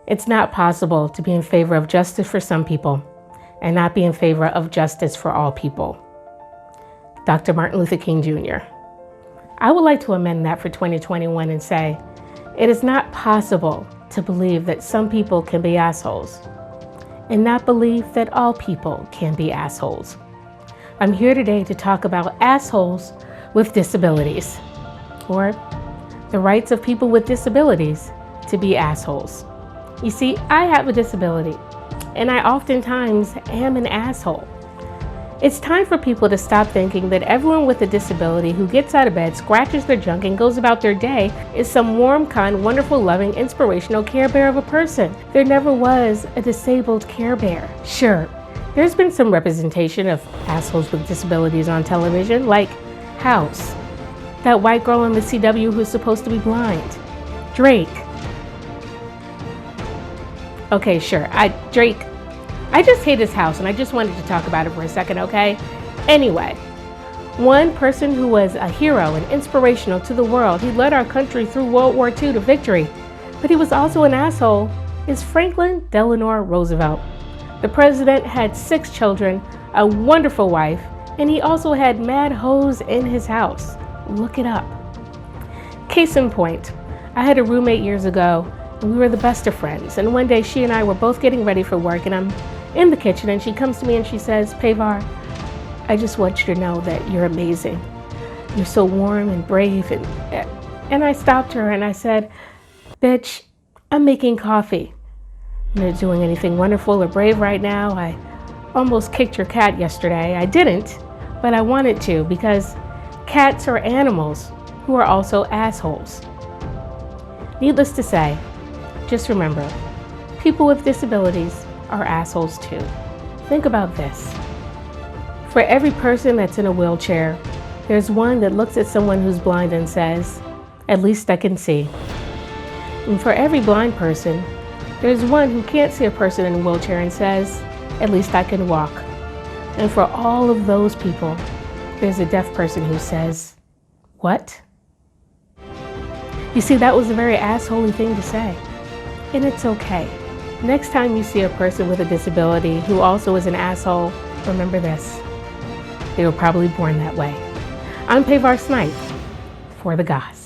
It's not possible to be in favor of justice for some people and not be in favor of justice for all people. Dr. Martin Luther King Jr. I would like to amend that for 2021 and say, it is not possible to believe that some people can be assholes and not believe that all people can be assholes. I'm here today to talk about assholes with disabilities, or the rights of people with disabilities to be assholes. You see, I have a disability, and I oftentimes am an asshole. It's time for people to stop thinking that everyone with a disability who gets out of bed, scratches their junk, and goes about their day is some warm, kind, wonderful, loving, inspirational Care Bear of a person. There never was a disabled Care Bear. Sure, there's been some representation of assholes with disabilities on television, like House, that white girl on the CW who's supposed to be blind, Drake. Okay, sure, Drake. I just hate his house and I just wanted to talk about it for a second, okay? Anyway, one person who was a hero and inspirational to the world, he led our country through World War II to victory, but he was also an asshole, is Franklin Delano Roosevelt. The president had 6 children, a wonderful wife, and he also had mad hoes in his house. Look it up. Case in point, I had a roommate years ago, and we were the best of friends, and one day she and I were both getting ready for work, and I'm in the kitchen, and she comes to me and she says, Pavar, I just want you to know that you're amazing. You're so warm and brave. And I stopped her and I said, bitch, I'm making coffee. I'm not doing anything wonderful or brave right now. I almost kicked your cat yesterday. I didn't, but I wanted to, because cats are animals who are also assholes. Needless to say, just remember, people with disabilities are assholes too. Think about this. For every person that's in a wheelchair, there's one that looks at someone who's blind and says, at least I can see. And for every blind person, there's one who can't see a person in a wheelchair and says, at least I can walk. And for all of those people, there's a deaf person who says, what? You see, that was a very assholey thing to say. And it's okay. Next time you see a person with a disability who also is an asshole, remember this. They were probably born that way. I'm Pavar Snipe for the Goss.